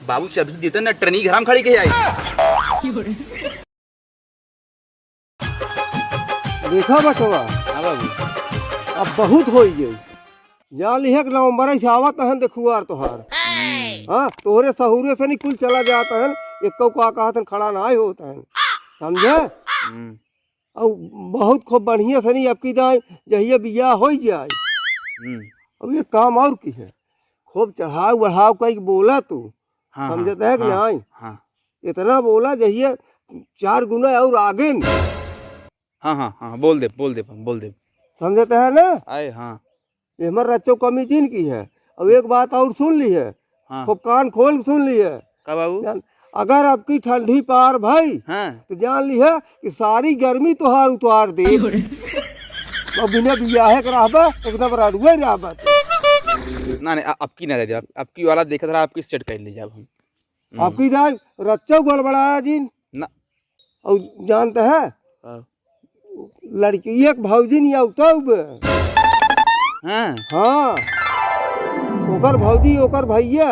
बाबू चाबी देते ना ट्रेनी घर में खड़ी के आई। देखा बचवा हाँ बाबू अब बहुत हो गई जान लिहे कि नवंबर से आवत हन देखुआर तोहार। हाँ तोहरे सहूरे से नहीं कुल चला जाता है एक का कहत खड़ा ना होता है समझे। और बहुत खूब बढ़िया से नहीं अब की जाए जहिए बियाह हो जाए। अब ये काम और की है खूब चढ़ाव बढ़ाव कई बोला तू समझता है कि नहीं। इतना बोला जहिए 4 गुना और आगे न। हाँ बोल दे समझता है ना। आए हाँ ये हमारे रच्चों कमी चीन की है। अब एक बात और सुन ली है खूब कान खोल के सुन ली है। का बाबू अगर आपकी ठंडी पार भाई तो जान ली है कि सारी गर्मी तुहार उतार दे। अब बिना बियाहे के रहबा एकदम रड़ुए रहबा ना नहीं आपकी ना दे आपकी वाला देखा था आपकी सेट कर लीजिए अब हम आपकी जाए रच्चों गड़बड़ाया जी ना। और जानते है लड़की एक भौजी नहीं आवता हाँ ओकर भौजी ओकर भैया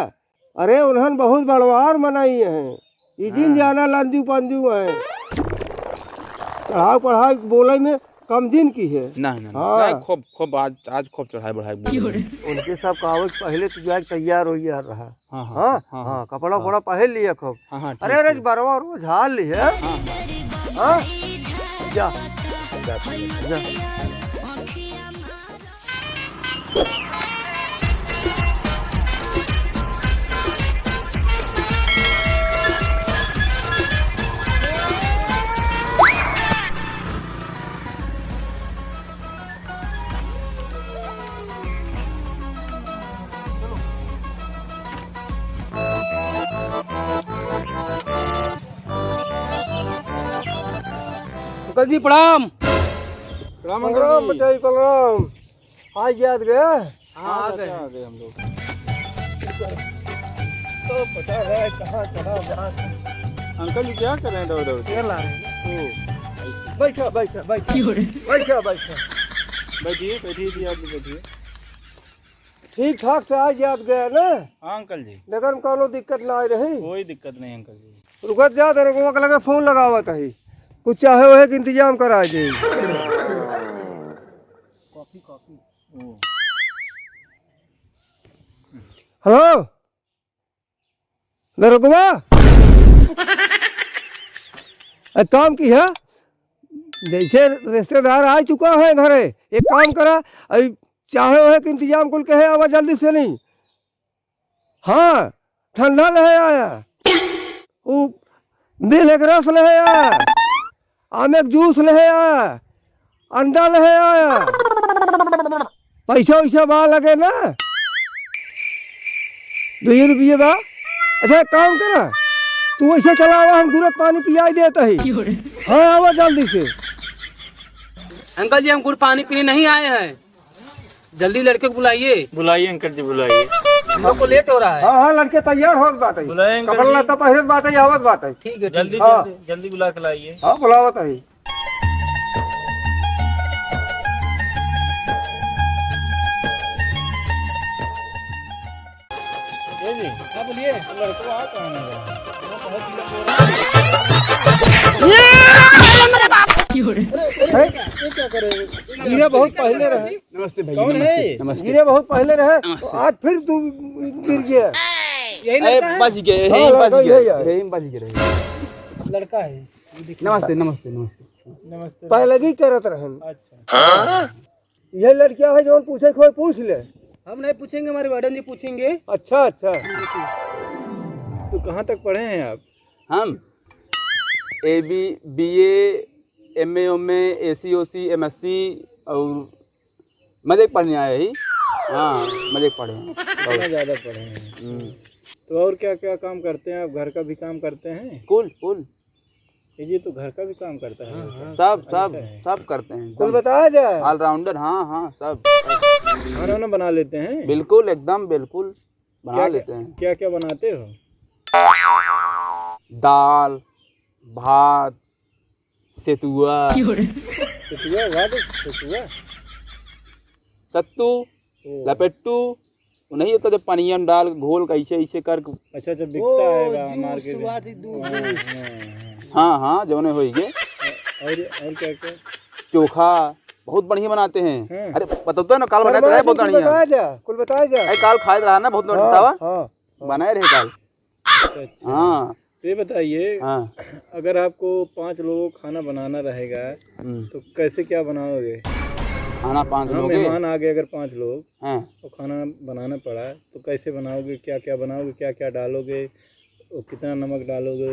अरे उन्हन बहुत बड़वार मनाई है इजिन जाना लंजू पंजू है चढ़ाव पढ़ाई बोले में कम दिन की है ना हाँ खूब आज खूब चढ़ाई बढ़ाई उनके सब कागज पहले तो जाके तैयार हो यार रहा। हाँ कपड़ा वपड़ा पहन लिया खूब। अरे बरवा रोज हाल ली है। हाँ जा अंकल जी प्रणाम। राम बचाई कलराम आज याद गए। आ गए हम लोग तो पता है कहाँ चला अंकल जी क्या कर रहे हैं दौड़ तेल ला रहे हैं। बैठा बैठा बैठा बैठा बैठा बैठिए ठीक ठाक से आज याद गया ना। हाँ अंकल जी लेकिन कोनो दिक्कत ना आई रही। कोई दिक्कत नहीं अंकल जी रुकत जा तेरे को लगे फोन लगावत है कुछ चाहे वो के इंतजाम करा दे। हेलो नरगवा एक काम की है जैसे रिश्तेदार आ चुका है घरे एक काम करा अभी चाहे वो के इंतजाम कुल कहे आवा जल्दी से नहीं। हाँ ठंडा लहे आया वो बेल एक रस लहे आया आम एक जूस लहे आया अंडा लहे आया पैसा वैसा बा लगे ना 2 रुपये बा। अच्छा काम करा तू ऐसे चला आवा हम गुड़ पानी पियाई देता ही। हाँ आवा जल्दी से। अंकल जी हम गुड़ पानी पीने नहीं आए हैं जल्दी लड़के को बुलाइए अंकल जी बुलाइए हम लोग को लेट हो रहा है। हाँ लड़के तैयार हो बात है कपड़ा लता पहरत बात है आवत बात है। ठीक है जल्दी बुला के लाइए। हाँ बुलावत है। हाँ बोलिए लड़का आ कहाँ नहीं क्या करे गिरे बहुत पहले रहे। नमस्ते भैया कौन है गिरे बहुत पहले रहे तो आज फिर तू गिर गया। यही लड़का है बच गए लड़का है। नमस्ते पहले भी करत रहन। अच्छा ये लड़कियां है जो पूछे कोई पूछ ले। हम नहीं पूछेंगे हमारे मैडम जी पूछेंगे। अच्छा तो कहाँ तक पढ़े हैं आप। हम BA MA AC OC MSc और मजे पढ़ने आए ही। हाँ मजे पढ़े हैं ज़्यादा पढ़े हैं। तो और क्या क्या काम करते हैं आप। घर का भी काम करते हैं। कुल ये तो घर का भी काम करता है। सब करते हैं कुल बताया जाए ऑलराउंडर। हाँ सब खाना बना लेते हैं। बिल्कुल एकदम बिल्कुल बना लेते हैं। क्या क्या बनाते हो। दाल भात सेतुआ सत्तू लपेट्टू वो नहीं होता जब पानिया में डाल घोल का ऐसे ऐसे कर। अच्छा जब बिकता है मार्केट में। हाँ हाँ जौने हो गए। और क्या क्या चोखा बहुत बढ़िया बनाते हैं। हाँ। अरे पता है ना काल बनाया था बहुत बढ़िया। बताया जा कुल बताया जा। अरे काल खाए रहा ना बहुत बढ़िया तवा हाँ बनाए रहे काल। अच्छा हाँ तो ये बताइए हाँ अगर आपको 5 लोगों को खाना बनाना रहेगा तो कैसे क्या बनाओगे? खाना 5 हाँ लोग मेहमान आ गए अगर 5 लोग हैं। तो खाना बनाना पड़ा तो कैसे बनाओगे? क्या क्या बनाओगे? क्या क्या डालोगे? और कितना नमक डालोगे?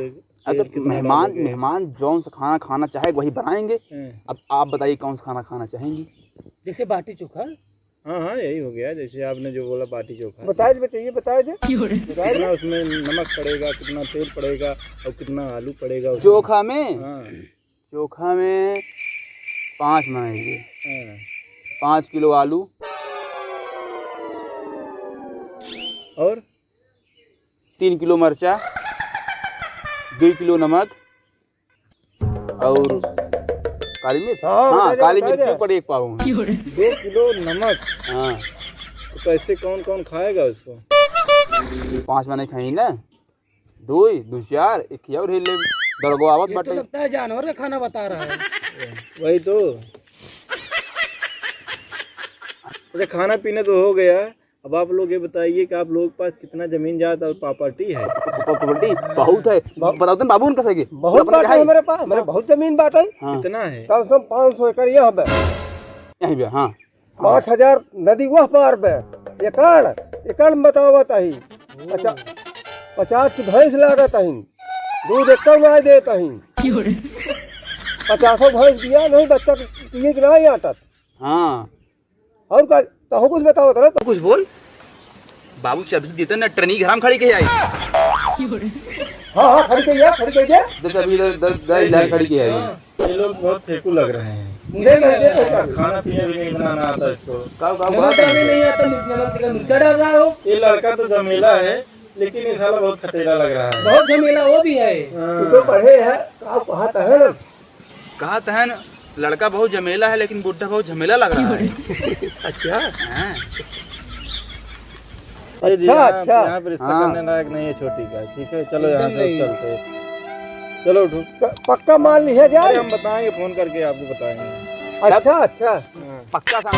अरे तेल तो कितना मेहमान डालोगे? मेहमान जौन सा खाना खाना चाहे वही बनाएंगे। हाँ। अब आप बताइए कौन सा खाना खाना चाहेंगी? जैसे बाटी चोखा। हाँ हाँ यही हो गया जैसे आपने जो बोला बाटी चोखा। बताया जा। कितना उसमें नमक पड़ेगा, कितना तेल पड़ेगा और कितना आलू पड़ेगा उसमें? चोखा में हाँ 5 बनाएंगे। हाँ 5 किलो आलू और 3 किलो मिर्चा 2 किलो नमक और काली मिर्च। हाँ, हाँ बताइए, काली बताइए। मिर्च पर 1 पाव है। 2 किलो नमक। हाँ तो कैसे कौन कौन खाएगा उसको? 5 मने खाई ना 2 4 एक और ले दरगो आवत तो बाटे। लगता है जानवर का खाना बता रहा है। वही तो। अच्छा खाना पीना तो हो गया। अब आप लोग ये बताइए कि आप लोगों के पास कितना जमीन जायदाद और प्रॉपर्टी है? प्रॉपर्टी बहुत है। बताओ तो बाबू उनका सही बहुत बात है हमारे पास। हमारे बहुत जमीन बात है। हाँ कितना है? कम से कम 500 एकड़ यहाँ पे। यहीं पे। हाँ 5000 नदी वह पार पे। एकड़ में बताओ बताही। अच्छा 50 की भैंस लागत है। दूध एकड़ में देता है। 50 भैंस दिया नहीं बच्चा पिए कि नहीं आटत। हाँ और का तो कुछ बताओ तो तो कुछ बोल बाबू चाबी देते ना ट्रेनी घर में खड़ी के आई। हाँ हाँ खड़ी गई दस अभी 10 लाख खड़ी के आई। ये लोग बहुत फेंकू लग रहे हैं। दे खाना पीना भी नहीं बनाना आता इसको। नमक डालने नहीं आता, नमक का मिर्चा डाल रहा हो। ये लड़का तो जमेला है लेकिन ये साला बहुत खटेरा लग रहा है। बहुत झमेला वो भी है। तू तो पढ़े है कहा है ना। कहा था है ना लड़का बहुत झमेला है लेकिन बुढ़ा बहुत झमेला लग रहा है। अच्छा हाँ। ये जी, अच्छा। यहाँ पे रिश्ता हाँ। करने लायक नहीं है छोटी का। ठीक है चलो यहाँ से अब चलते हैं। चलो उठो। तो पक्का मान लिया अरे जाए। हम बताएंगे फोन करके आपको बताएंगे। अच्छा हाँ। पक्का था।